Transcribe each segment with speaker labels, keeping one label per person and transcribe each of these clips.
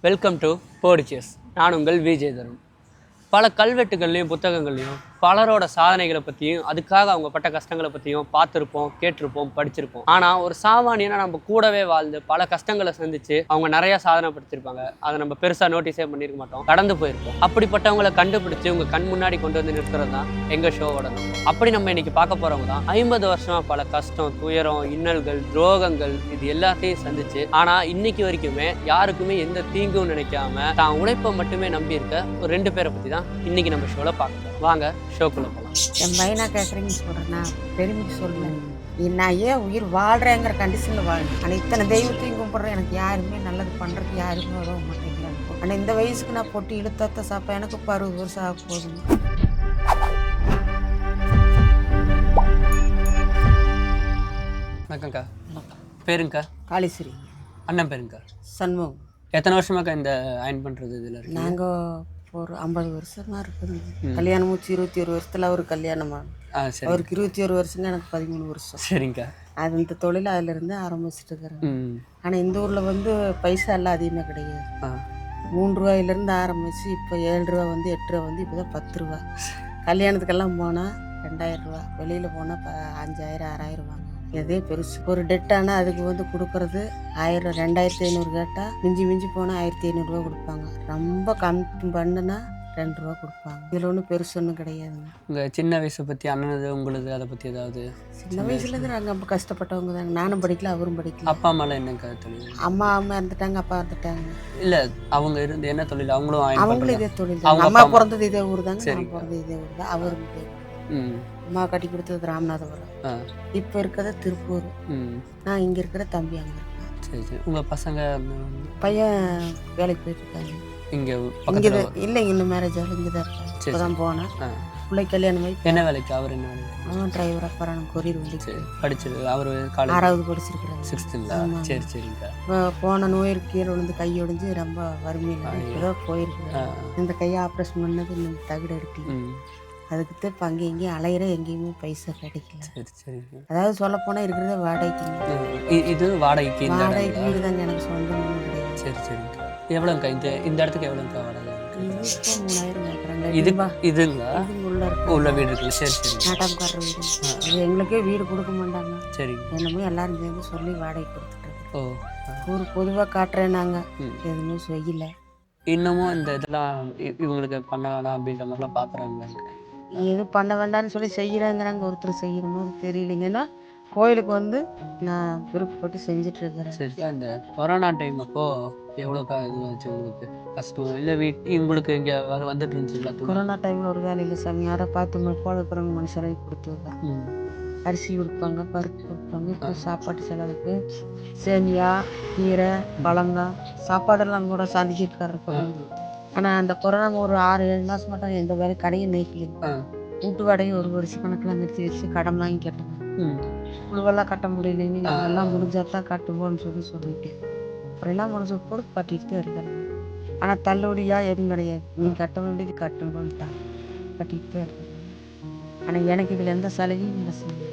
Speaker 1: Welcome to போடிச்சஸ். நான் உங்கள் விஜய் தருண். பல கல்வெட்டுகள்லையும் புத்தகங்கள்லையும் பலரோட சாதனைகளை பற்றியும் அதுக்காக அவங்க பட்ட கஷ்டங்களை பற்றியும் பார்த்துருப்போம், கேட்டிருப்போம், படிச்சிருப்போம். ஆனால் ஒரு சாமானியனா நம்ம கூடவே வாழ்ந்து பல கஷ்டங்களை சந்திச்சு அவங்க நிறைய சாதனை படுத்திருப்பாங்க. அதை நம்ம பெருசாக நோட்டீஸே பண்ணியிருக்க மாட்டோம், கடந்து போயிருப்போம். அப்படிப்பட்டவங்களை கண்டுபிடிச்சு உங்கள் கண் முன்னாடி கொண்டு வந்து நிறுத்துறது தான் எங்கள் ஷோவோட நோக்கம். அப்படி நம்ம இன்னைக்கு பார்க்க போகிறவங்க தான் 50 வருஷமா பல கஷ்டம், துயரம், இன்னல்கள், துரோகங்கள் இது எல்லாத்தையும் சந்திச்சு ஆனால் இன்னைக்கு வரைக்குமே யாருக்குமே எந்த தீங்கும் நினைக்காம தான் உழைப்பை மட்டுமே நம்பி இருக்க ஒரு 2 பேரை பற்றி தான் இன்னைக்கு நம்ம ஷோவில் பார்க்கலாம். வாங்க ஷோக்குள்ள போகலாம்.
Speaker 2: என் பையனா கேட்குறீங்கன்னு சொல்கிறேன்னா பெருமைக்கு சொல்லுவேன். நான் ஏன் உயிர் வாழ்கிறேங்கிற கண்டிஷனில் வாழ்றேன். ஆனால் இத்தனை தெய்வத்தையும் கும்பிட்றேன், எனக்கு யாருமே நல்லது பண்ணுறதுக்கு யாருமே உதவ மாட்டேங்கிறாங்க. ஆனால் இந்த வயசுக்கு நான் பொட்டி இழுத்தத்த சாப்பா எனக்கு 60 வருஷம் ஆக போகுதுங்க.
Speaker 1: வணக்கம்க்கா. பேருங்கக்கா?
Speaker 2: காளீஸ்வரி.
Speaker 1: அண்ணன் பேருங்கக்கா?
Speaker 2: சண்முகம்.
Speaker 1: எத்தனை வருஷமாக்கா இந்த அயன் பண்ணுறது இதில் இருக்கு?
Speaker 2: நாங்கள் ஒரு 50 வருஷமாக இருக்குது. கல்யாணம் முடிச்சு 21 வருஷத்தில் அவருக்கு கல்யாணமாக. அவருக்கு 21 வருஷங்க, எனக்கு 13 வருஷம்.
Speaker 1: சரிங்கக்கா.
Speaker 2: அது இந்த தொழில் அதிலிருந்து ஆரம்பிச்சுட்டு இருக்கிறேன். ஆனால் இந்த ஊரில் வந்து பைசா எல்லாம் அதிகமாக கிடையாது. 3 ரூபாயிலேருந்து ஆரம்பிச்சு இப்போ 7 ரூபா வந்து 8 ரூபா வந்து இப்போ தான் 10 ரூபா. கல்யாணத்துக்கெல்லாம் போனால் 2000 ரூபா, வெளியில் போனால் 5000 6000 வாங்க. இதே பெருசு. ஒரு டெட்டானால் அதுக்கு வந்து கொடுக்கறது 1000 2500 கேட்டால் மிஞ்சி போனால் 1500 ரூபா கொடுப்பாங்க. ரொம்ப கம்மி பண்ணுனா 2 ரூபா கொடுப்பாங்க. இதில் ஒன்றும் பெருசு ஒன்றும் கிடையாதுங்க.
Speaker 1: உங்கள் சின்ன வயசை பற்றி, அண்ணனது உங்களது, அதை பற்றி ஏதாவது?
Speaker 2: சின்ன வயசுலேருந்து நாங்கள் ரொம்ப கஷ்டப்பட்டவங்க தாங்க. நானும் படிக்கல, அவரும் படிக்கல.
Speaker 1: அப்பா அம்மாலாம் என்னக்கா தொழில்?
Speaker 2: அம்மா இருந்துட்டாங்க, அப்பா இருந்துட்டாங்க.
Speaker 1: இல்லை, அவங்க இருந்து என்ன தொழில்?
Speaker 2: அவங்களும் இதே தொழில் தான். அம்மா பிறந்தது இதே ஊர் தாங்க, நான் பிறந்தது இதே ஊர் தான், அவரும் இதே ஊர். அம்மா கட்டி கொடுத்தது ராமநாதபுரம், இப்போ இருக்கிறது திருப்பூர். நான் இங்கே இருக்கிற தம்பி அங்கே இருக்கேன்.
Speaker 1: சரி சரி. உங்கள் பசங்க?
Speaker 2: பையன் வேலைக்கு போயிட்டு இருக்காங்க
Speaker 1: இங்கே.
Speaker 2: இல்லைங்க, இன்னும் மேரேஜ் ஆகல, இங்கே தான் இருக்கேன். இப்போ தான் போனேன். பிள்ளை கல்யாணம் ஆகி.
Speaker 1: என்ன வேலைக்கு? அவர் என்ன வேலைக்கு?
Speaker 2: அவன் டிரைவராக போகிறான், கொரியர் வண்டிக்கு
Speaker 1: படிச்சிரு. அவர்
Speaker 2: 6வது படிச்சிருக்கிறாங்க.
Speaker 1: 6th. சரி சரிங்க.
Speaker 2: போன நோயிற்கு கீழே விழுந்து கை ஒடிஞ்சு ரொம்ப வறுமையில் இப்போ போயிருக்கிறேன். இந்த கையை ஆப்ரேஷன் பண்ணது இன்னும் தகுடு எடுக்கல. அதுக்கு தான் இப்போ அங்கேயும் இங்கேயும் அலையிற, எங்கேயுமே பைசா கிடைக்கல.
Speaker 1: சரி சரி.
Speaker 2: அதாவது சொல்ல போனால் இருக்கிறதே வாடகைக்கு.
Speaker 1: இது வாடகைக்கு?
Speaker 2: வாடகைக்கு வீடு தாங்க, எனக்கு சொந்தம் கிடையாது.
Speaker 1: சரி சரிங்க. எவ்வளோங்கக்கா இந்த இடத்துக்கு எவ்வளோங்கக்கா வாடகை?
Speaker 2: 3000 கேட்குறாங்க.
Speaker 1: இதுங்களா?
Speaker 2: உள்ள
Speaker 1: வீடு இருக்குது. சரி சரி.
Speaker 2: நாட்டாம்காரர் வீடு. அது எங்களுக்கே வீடு கொடுக்க மாட்டாங்க.
Speaker 1: சரி.
Speaker 2: என்னமோ எல்லாரும் சேர்ந்து சொல்லி வாடகை கொடுத்துட்டாங்க.
Speaker 1: ஓ.
Speaker 2: ஒரு பொதுவாக காட்டுறேன், நாங்கள் எதுவுமே செய்யலை.
Speaker 1: இன்னமும் இந்த இதெல்லாம் இவங்களுக்கு பண்ண வேணாம் அப்படின்ற மாதிரிலாம் பார்க்குறாங்க.
Speaker 2: எது பண்ண வேண்டாம்னு சொல்லி செய்கிறாங்கிறாங்க. ஒருத்தர் செய்யணுமோ தெரியலைங்கன்னா கோயிலுக்கு வந்து நான் விருப்பப்பட்டு செஞ்சிட்ருக்கிறேன்.
Speaker 1: சரி. அந்த கொரோனா டைம் அப்போது எவ்வளோக்கா இது வச்சு உங்களுக்கு கஷ்டம்? இல்லை உங்களுக்கு இங்கே வந்துட்டு இருந்துச்சுங்களா?
Speaker 2: கொரோனா டைமில் ஒரு வேலையில் சாமி யாரை பார்த்து போல இருக்கிறவங்க மனுஷராக கொடுத்துருக்கேன். அரிசி கொடுப்பாங்க, பருப்பு கொடுப்பாங்க. இப்போ சாப்பாட்டு செலவுக்கு சேமியா, கீரை, பழங்காய் சாப்பாடெல்லாம் கூட சந்திச்சிருக்காரு. ஆனால் அந்த கொரோனா ஒரு 6-7 மாதம் மட்டும் எந்த வேலை கடையும் நீக்கல. வீட்டு வாடகை ஒரு வருஷ கணக்கில் நிறுத்தி வச்சு கடன் வாங்கி கட்டணும். குழுவெல்லாம் கட்ட முடியலைன்னு எல்லாம் முடிஞ்சாதான் கட்டுவோன்னு சொல்லிட்டேன். அப்புறம் முடிஞ்ச போது கட்டிட்டு இருக்கிறேன். ஆனால் தள்ளுபடியா எதுவும் கிடையாது. நீ கட்ட வேண்டியது கட்டணும்ட்டாங்க, கட்டிக்கிட்டே இருக்கேன். ஆனால் எனக்கு இதில் எந்த சலுகையும் இல்லை செய்யும்.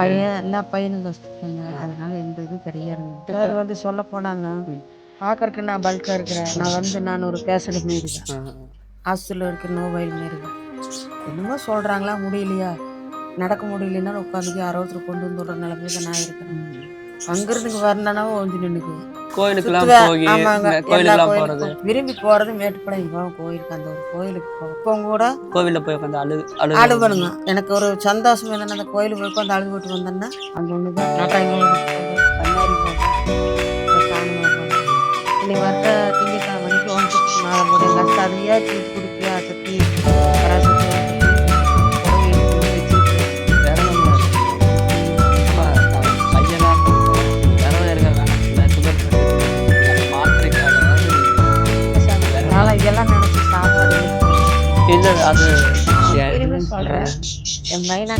Speaker 2: பையன் எல்லா பையனும் கஷ்டங்க, அதனால எந்த இதுவும் கிடையாது. பேர் வந்து சொல்ல போனாங்க, பார்க்கறக்கு நான் பல்காக இருக்கிறேன். நான் ஒரு பேஷண்ட் மாரி தான், ஹாஸ்பிட்டலில் இருக்கிற நோபாயில் மாரி தான். என்னமோ சொல்கிறாங்களா, முடியலையா, நடக்க முடியலன்னா உட்காந்துக்கு யாராவது கொண்டு வந்து விடுற நிலைமையில நான் இருக்கிறேன். அங்கிருந்து வரணுன்னா ஒன்று நின்றுக்கு
Speaker 1: கோயிலுக்குலாம்
Speaker 2: விரும்பி போகிறது மேட்டுப்பாளையம் போவோம். கோயிலுக்கு அந்த ஒரு கோயிலுக்கு போவோம். இப்போ கூட
Speaker 1: கோவிலில் போய் உட்காந்து
Speaker 2: அழுகணுங்க. எனக்கு ஒரு சந்தோஷம் என்னன்னா, அந்த கோயிலுக்கு போய் உட்காந்து அழுது விட்டு வந்தேன்னா அங்கே ஒன்று தான் நாட்டாங்க கண்ணாடி போகும். இன்னைக்கு வர திங்கக்கிழமை மணிக்கு 1 மாலை போட கஷ்டம். அதையே தீட்டு குடிப்பியா சத்தி இதெல்லாம் நினைச்சு சாப்பாடு
Speaker 1: இல்லை. அது
Speaker 2: சொல்கிறேன். என் பையனா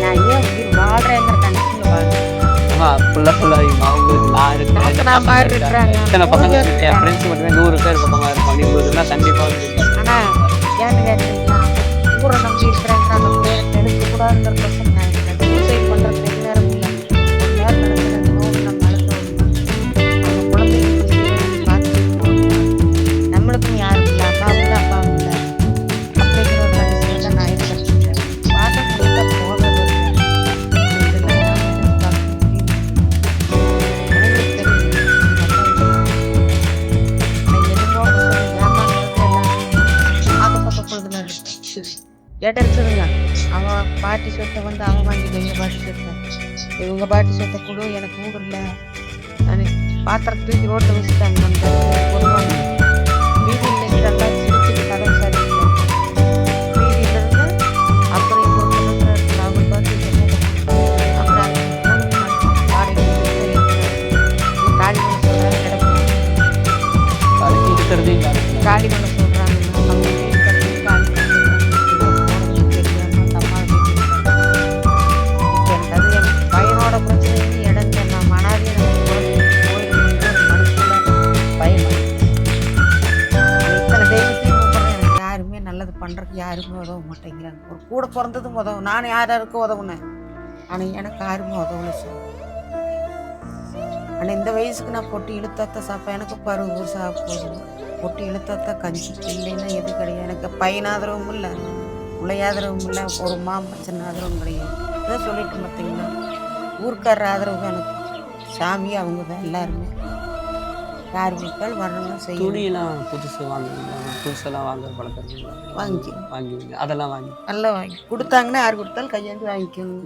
Speaker 2: நான் ஏன் உயிர் வாழ்கிறேங்கிற கண்டிஷனில் வாழ்றேன்.
Speaker 1: இத்தனை பசங்க என் ஃப்ரெண்ட்ஸ் மட்டுமே 100 பேர் பக்கமாக இருப்பாங்க. 100 கண்டிப்பாக.
Speaker 2: ஆனால் ஏன்னு கேட்டீங்கன்னா, ஊரை நம்பி இருக்கிறேங்கிற அந்த பேரை எடுக்கக்கூடாதுங்கிற பிரச்சனை நான் சூசைட் பண்ணுறது நேரம் இல்லை. ஒரு நேரம் நடக்கிற நோவு நம்ம அழுத்த இடம் இருக்குதுங்க. அவன் பாட்டி சொத்தை வந்து அவன் வாங்கிட்டு எங்கள் பாட்டி சொத்தை இவங்க பாட்டி சொத்தை கூட எனக்கு ஊர் இல்லை. நான் பாத்திரத்தை தூக்கி ரோட்டில் வச்சுட்டாங்க. அந்த பொதுவாங்க வீதியில் நல்லா சிரிச்சுட்டு கதவு சரிங்க வீதியிலேருந்து அப்புறம் இப்போ அவங்க பார்த்து அப்புறம் வாடகை காளிமலை சொல்கிறாங்க கிடக்கு காளிமலை சொல்கிறாங்க அவங்க வீட்டுக்கு காளிமலை பையனோட பிரச்சனை இடம் நான் மனாதி பயமா இத்தனை தெய்வத்தையும் கூப்பிட்றேன். எனக்கு யாருமே நல்லது பண்ணுறதுக்கு யாருமே உதவ மாட்டேங்கிறாங்க. ஒரு கூட பிறந்ததும் உதவும். நானும் யாருக்கும் உதவுனேன். ஆனால் எனக்கு யாருமே உதவலை சார். ஆனால் இந்த வயசுக்கு நான் பொட்டி இழுத்தாத்த சாப்பா எனக்கு 60 வருஷம் ஆக போகுது. பொட்டி இழுத்தாத்த கஞ்சி இல்லைன்னா எது கிடையாது. எனக்கு பையன் ஆதரவும் இல்லை, பிள்ளை ஆதரவும் இல்லை, ஒரு மாமச்சன் ஆதரவும் கிடையாது. இதான் சொல்லிட்டு பார்த்தீங்கன்னா ஊருக்காரர் ஆதரவு தான் எனக்கு. சாமி அவங்க தான் எல்லாருமே. யார் கொடுத்தாலும் வரணும்னா செய்யும்.
Speaker 1: துணியெல்லாம் புதுசு வாங்குவீங்களா? புதுசெல்லாம் வாங்குற பழக்கம் வாங்குவீங்க? அதெல்லாம் வாங்கி
Speaker 2: நல்லா வாங்கி கொடுத்தாங்கன்னா யார் கொடுத்தாலும் கையாந்து வாங்கிக்கோங்க.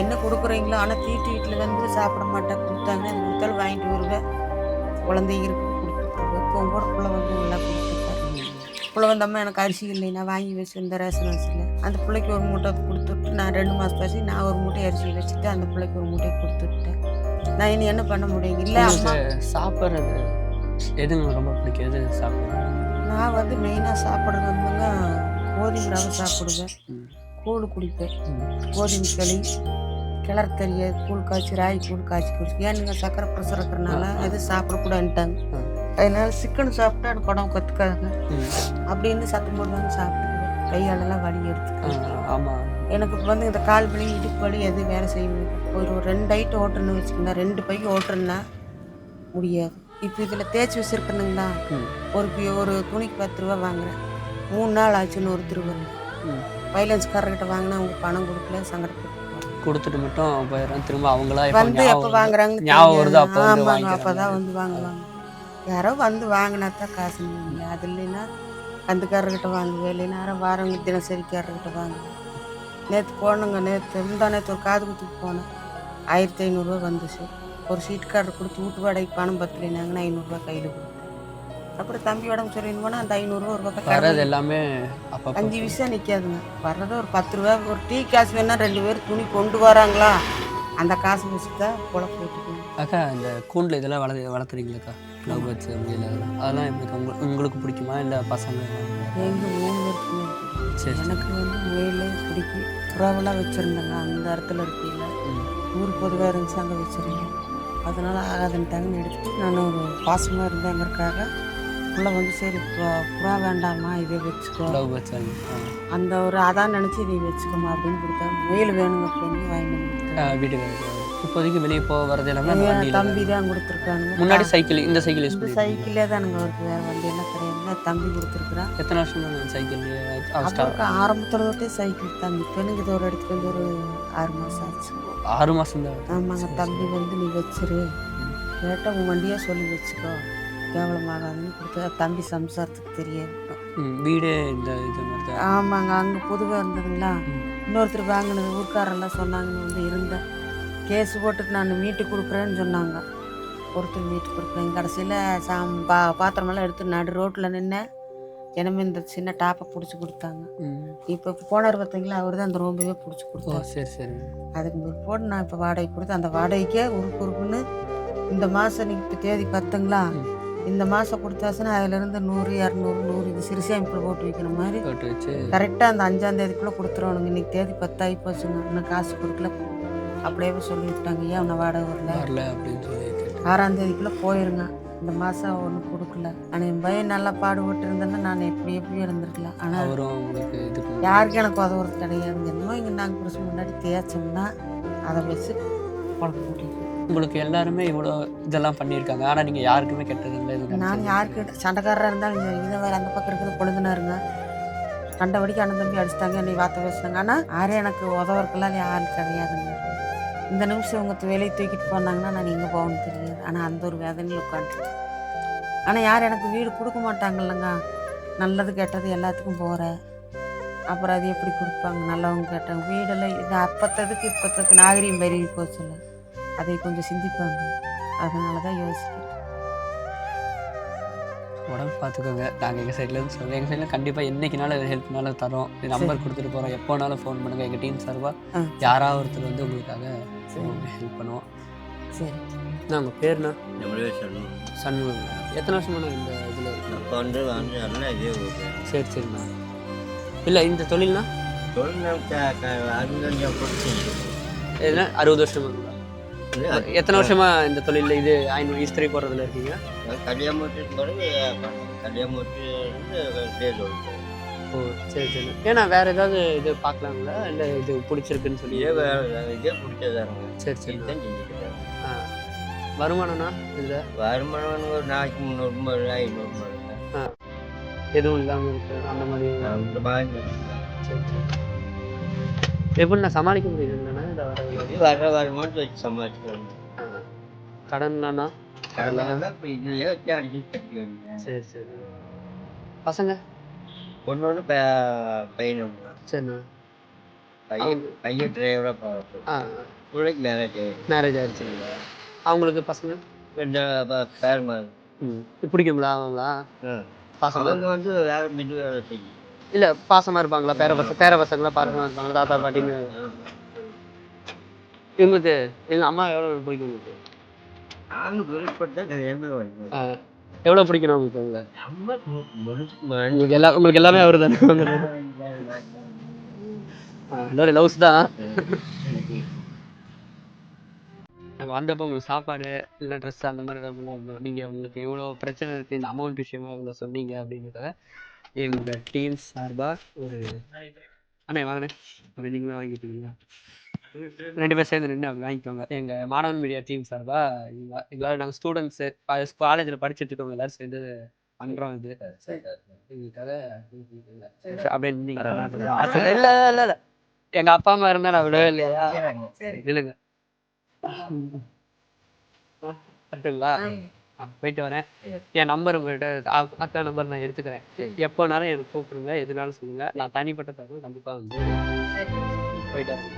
Speaker 2: என்ன கொடுக்குறீங்களோ. ஆனால் தீட்டு வீட்டில் வந்து சாப்பிட மாட்டேன். கொடுத்தாங்கன்னா அது கொடுத்தாலும் வாங்கிட்டு வருவேன். குழந்தைங்களுக்கு கொடுத்துருவேன். இப்போ கூட பிள்ளை வந்து நல்லா கொடுத்துருப்பாரு. பிள்ளை வந்தம்மா எனக்கு அரிசி இல்லை, நான் வாங்கி வச்சுருந்தேன் ரேஷன் அரிசியில். அந்த பிள்ளைக்கு ஒரு மூட்டை கொடுத்துட்டு நான் 2 மாதம் கழிச்சு நான் ஒரு மூட்டை அரிசி வச்சுட்டு அந்த பிள்ளைக்கு ஒரு மூட்டை கொடுத்துட்டேன். நான் இனி என்ன பண்ண முடியும்? இல்லை
Speaker 1: சாப்பிட்றது எதுங்க ரொம்ப பிடிக்கும்? எது சாப்பிடுவேன்?
Speaker 2: நான் வந்து மெயினாக சாப்பிட்றது வந்துங்க கோதுமை ரவை சாப்பிடுவேன், கூழ் குடிப்பேன். கோதுமை களி, கிளறுத்தறிய கூழ் காய்ச்சி, ராகி கூழ் காய்ச்சி குடிச்சு. ஏன்னுங்க சக்கரை ப்ரெஷர் இருக்கிறனால அது சாப்பிடக்கூடாதுன்ட்டாங்க. அதனால சிக்கன் சாப்பிட்டா எனக்கு உடம்பு கற்றுக்காதுங்க அப்படின்னு சத்தம் போடுவாங்க. சாப்பிட்டுக்குவேன். கையாலெல்லாம் வலி எடுத்துக்கேன்.
Speaker 1: ஆமாம், எனக்கு
Speaker 2: இப்போ வந்து இந்த கால் வலி இடுப்பு வலி எதுவும் வேலை செய்ய முடியும். ஒரு 2 ஐட்டம் ஓட்டுறேன்னு வச்சுக்கோங்க, 2 பைக்கு ஓட்டுறேன்னா முடியாது. இப்போ இதில் தேய்ச்சி வச்சுருக்கணுங்களா, ஒரு துணிக்கு 10 ரூபா வாங்குறேன். 3 நாள் ஆச்சுன்னு ஒருத்தர் வந்து வைலன்ஸ்காரர்கிட்ட வாங்கினா அவங்க பணம் கொடுக்கல, சங்கடப்பட்டு
Speaker 1: கொடுத்துட்டு மட்டும் போயிடுறேன். திரும்ப அவங்களா
Speaker 2: வந்து எப்போ வாங்குறாங்க
Speaker 1: ஞாபகம் வருது.
Speaker 2: ஆமாங்க, அப்போ தான் வந்து வாங்குவாங்க. யாரோ வந்து வாங்கினா தான் காசு இல்லை. அது இல்லைன்னா கந்துக்காரர்கிட்ட வாங்குவேன், இல்லைன்னா யாரோ வாரவங்க தினசரிக்காரர்கிட்ட வாங்குவேன். நேற்று போனோங்க, நேற்று ஒரு காது குத்துக்கு போனேன். 1500 ரூபா வந்துச்சு. ஒரு சீட் கார்டு கொடுத்து வீட்டு வாடகைக்கு பணம் பத்தலைனாங்கன்னா 500 ரூபா கையில் கொடுத்தேன். அப்புறம் தம்பி உடம்பு சொல்லின்னு போனால் அந்த 500 ரூபா ஒரு பக்கம்
Speaker 1: வர்றது எல்லாமே
Speaker 2: 5 விஷயம் நிற்காதுங்க. வர்றதை ஒரு 10 ரூபா, ஒரு டீ காசு வேணால் 2 பேர் துணி கொண்டு வராங்களா, அந்த காசு வச்சு தான் போல போட்டுக்கணும்.
Speaker 1: அக்கா, இந்த கூண்டில் இதெல்லாம் வளர்த்துறீங்களாக்கா? லவ் பேர்ட்ஸ் அதெல்லாம் எப்படி உங்களுக்கு பிடிக்குமா? இல்லை பசங்க
Speaker 2: எங்கள் 3 பேருக்குமே சரி. எனக்கு வந்து முயலே பிடிக்கும். புறாவெல்லாம் வச்சுருந்தேங்க அந்த இடத்துல இருக்கையில். ஊர் பொதுவாக இருந்துச்சு, அங்கே வச்சுருந்தேன். அதனால் ஆகாதுன்ட்டாங்கன்னு எடுத்துட்டு நான் ஒரு பாசமாக இருந்தேங்கிறதுக்காக உள்ள வந்து சரி புறா வேண்டாமா இதை வச்சுக்கோ,
Speaker 1: லவ் பேர்ட்ஸ்
Speaker 2: அந்த ஒரு அதான் நினச்சி இதை வச்சுக்கோமா அப்படின்னு கொடுத்தா. முயல் வேணுங்க அப்படின்னு வாங்கி
Speaker 1: வீட்டுக்கு. இப்போதைக்கு வெளியே போக வரது எல்லாமே
Speaker 2: தம்பி தான் கொடுத்துருக்காங்க.
Speaker 1: முன்னாடி சைக்கிள், இந்த சைக்கிள்
Speaker 2: இந்த சைக்கிளே தானுங்க அவருக்கு, வேறு வண்டி எல்லாம் கிடையாது. தம்பி கொடுத்துருக்குறான்.
Speaker 1: எத்தனை வருஷம் சைக்கிள்?
Speaker 2: ஆரம்பத்தில் சைக்கிள் தம்பி பெண்ணுக்கு இது ஒரு இடத்துக்கு வந்து ஒரு 6 மாதம் ஆச்சு.
Speaker 1: 6 மாதம் தான்?
Speaker 2: ஆமாங்க. தம்பி வந்து நீ வச்சிரு, கேட்டால் உன் வண்டியாக சொல்லி வச்சுக்கோ, கேவலமாகாதுன்னு கொடுத்து. தம்பி சம்சாரத்துக்கு தெரியாது.
Speaker 1: வீடு இந்த இது மாதிரி தான்?
Speaker 2: ஆமாங்க. அங்கே பொதுவாக இருந்ததுங்களா, இன்னொருத்தர் வாங்கினது ஊர்க்காரெல்லாம் சொன்னாங்கன்னு வந்து இருந்தேன். கேஸ் போட்டுட்டு நான் மீட்டு கொடுக்குறேன்னு சொன்னாங்க. ஒருத்தர் மீட்டு கொடுக்குறேன். கடைசியில் பாத்திரமெல்லாம் எடுத்து நடு ரோட்டில் நின்று எனமே இந்த சின்ன டாப்பை பிடிச்சி கொடுத்தாங்க. இப்போ போனார் பார்த்தீங்களா, அவர் தான் அந்த ரோம்பவே பிடிச்சி கொடுத்தாரு.
Speaker 1: சரி சரி.
Speaker 2: அதுக்கு போட்டு நான் இப்போ வாடகை கொடுத்து அந்த வாடகைக்கே உருக்குன்னு இந்த மாதம் நீங்கள் இப்போ தேதி 10ங்களா, இந்த மாதம் கொடுத்தாச்சுன்னா அதிலேருந்து 100, 200, 100 இது சிறு சேமிப்பில் போட்டு வைக்கிற மாதிரி
Speaker 1: போட்டு வச்சு
Speaker 2: கரெக்டாக அந்த 5ஆம் தேதிக்குள்ளே கொடுத்துருவானுங்க. இன்றைக்கி தேதி 10 ஆகி போச்சுங்க, இன்னும் காசு கொடுக்கல. அப்படியே சொல்லிவிட்டாங்க, ஏன் உன்னை வாடகை வரல
Speaker 1: அப்படின்னு சொல்லி
Speaker 2: 6ஆம் தேதிக்குள்ளே போயிருங்க. இந்த மாதம் ஒன்றும் கொடுக்கல. ஆனால் என் பையன் நல்லா பாடுபட்டு இருந்தேன்னா நான் எப்படி இருந்திருக்கலாம். ஆனால் யாருக்கும் எனக்கு உதவுறது கிடையாதுங்க. என்னமோ இங்கே நாங்கள் புதுசு முன்னாடி தேய்ச்சோம்னா அதை வச்சு குழம்பு போட்டிங்க.
Speaker 1: உங்களுக்கு எல்லாருமே இவ்வளோ இதெல்லாம் பண்ணியிருக்காங்க, ஆனால் நீங்கள் யாருக்குமே கெட்டதில்லை?
Speaker 2: நான் யாருக்கு சண்டைக்காரராக இருந்தாலும் இதை வேறு அந்த பக்கம் இருக்கிற பொழுதுனாருங்க கண்டபடிக்கு அண்ணன் தம்பி அடிச்சிட்டாங்க, என்னை வார்த்தை பேசுனாங்க. ஆனால் யாரும் எனக்கு உதவுறதுக்கெல்லாம் யாரும் கிடையாதுங்க. இந்த நிமிஷம் இவங்க வெளியே தூக்கிட்டு போனாங்கன்னா நான் எங்கே போகணும்னு தெரியாது. ஆனால் அந்த ஒரு வேதனையில் உட்காந்துட்டு. ஆனால் யார் எனக்கு வீடு கொடுக்க மாட்டாங்கல்லங்க. நல்லது கெட்டது எல்லாத்துக்கும் போகிறேன். அப்புறம் அது எப்படி கொடுப்பாங்க நல்லவங்க கேட்டாங்க வீடெல்லாம் இது அப்பத்ததுக்கு இப்போத்துக்கு நாகரீகம் பெருகி போச்சுல்ல அதை கொஞ்சம் சிந்திப்பாங்க. அதனால தான் யோசிக்கிறேன்.
Speaker 1: உடம்பு பார்த்துக்கோங்க. நாங்கள் எங்கள் சைட்லேருந்து சொல்லுவோம். எங்கள் சைடில் கண்டிப்பாக என்றைக்குனாலும் ஹெல்ப்னாலும் தரோம். நம்பர் கொடுத்துட்டு போகிறோம். எப்போனாலும் ஃபோன் பண்ணுங்கள். எங்கள் டீம் சார்பாக யாராவது ஒருத்தர் வந்து உங்களுக்காக ஹெல்ப் பண்ணுவோம்.
Speaker 2: சரி.
Speaker 1: உங்கள் பேர்ண்ணா?
Speaker 3: சண்முகம்.
Speaker 1: சண்முகம். எத்தனை வருஷமா இந்த இதில் இருக்கு?
Speaker 3: அப்போ வந்து இதே ஊர்.
Speaker 1: சரி சரிண்ணா. இல்லை இந்த தொழில்னா எதுனா 60 வருஷமா? எத்தனை வருஷமா இந்த தொழிலில் இது இஸ்திரி போடுறதுல இருக்கீங்க? ஓ சரி சரி. ஏன்னா வேற ஏதாவது இது பார்க்கலாங்களா இல்லை இது பிடிச்சிருக்குன்னு சொல்லி?
Speaker 3: இதே பிடிச்சதாருங்க.
Speaker 1: சரி சரி.
Speaker 3: தான் செஞ்சுக்கிட்டேன்.
Speaker 1: வருமானம்ண்ணா இதில்?
Speaker 3: வருமானம் ஒரு நாளைக்கு 300 500.
Speaker 1: எதுவும் இல்லாமல் இருக்கு அந்த மாதிரி?
Speaker 3: அந்த மாதிரி
Speaker 1: சரி சரி. எப்படிண்ணா சமாளிக்க முடியுது இல்லைண்ணா இந்த
Speaker 3: வர வருமானத்தை வச்சு சமாளிச்சுக்கணும்.
Speaker 1: கடன்லாண்ணா?
Speaker 3: கடலாம் தான் இப்போ இதுலேயே வச்சு அடிச்சு கட்டிக்கணும்.
Speaker 1: சரி சரி. பசங்க?
Speaker 3: ஒன்று பையன்.
Speaker 1: சரிண்ணா.
Speaker 3: பையன் டிரைவராக பார்ப்போம். பிள்ளைக்கு
Speaker 1: மேரேஜ் ஆயிடுச்சுங்களா? அவங்களுக்கு பசங்க?
Speaker 3: பேர் மாதிரி.
Speaker 1: பிடிக்குங்களா அவங்களா? பாசமாக
Speaker 3: அவங்க வந்து வேற மிது வேலை செய்யும்.
Speaker 1: இல்லை பாசமாக இருப்பாங்களா? பேர பசங்களா பாசமாக இருப்பாங்களா? தாத்தா பாட்டின்னு இவங்களுக்கு எங்கள் அம்மா எவ்வளோ பிடிக்கும் உங்களுக்கு?
Speaker 3: நானும் விருப்பப்பட்டா கல்யாணமே வாங்கிக்குவேன்.
Speaker 1: எவ்வளோ பிடிக்கணும் உங்களுக்கு? உங்களை
Speaker 3: நம்ம
Speaker 1: உங்களுக்கு எல்லாமே அவர் தானே? எல்லோரும் லவ்ஸ் தான். நாங்கள் வந்தப்போ உங்களுக்கு சாப்பாடு இல்லை ட்ரெஸ் அந்த மாதிரி நீங்கள் உங்களுக்கு எவ்வளோ பிரச்சனை இருக்குது இந்த அமௌண்ட் விஷயமா இவ்வளோ சொன்னீங்க அப்படிங்கிறத எங்கள் டீம் சார்பாக ஒரு அண்ணே வாங்கினேன் அப்படி நீங்களும் வாங்கிட்டீங்களா? 2 பேர் சேர்ந்து நின்று அப்படி வாங்கிக்கோங்க. எங்கள் மாணவன் மீடியா டீம் சார்பாக எங்களால் நாங்கள் ஸ்டூடெண்ட்ஸு காலேஜில் படிச்சுட்டு இருக்கவங்க எல்லோரும் சேர்ந்து பண்ணுறோம். இது எங்களுக்காக அப்படியே இல்லை இல்லை இல்லை எங்கள் அப்பா அம்மா இருந்தால் நான் விடவே இல்லையா? இல்லைங்க கரெக்டுங்களா? போயிட்டு வரேன். என் நம்பர் உங்கள்கிட்ட அக்கா நம்பர் நான் எடுத்துக்கிறேன். எப்போனாலும் எனக்கு கூப்பிடுங்க, எதுனாலும் சொல்லுங்கள். நான் தனிப்பட்ட தகவல் கண்டிப்பாக வந்து போயிட்டு வரேன்.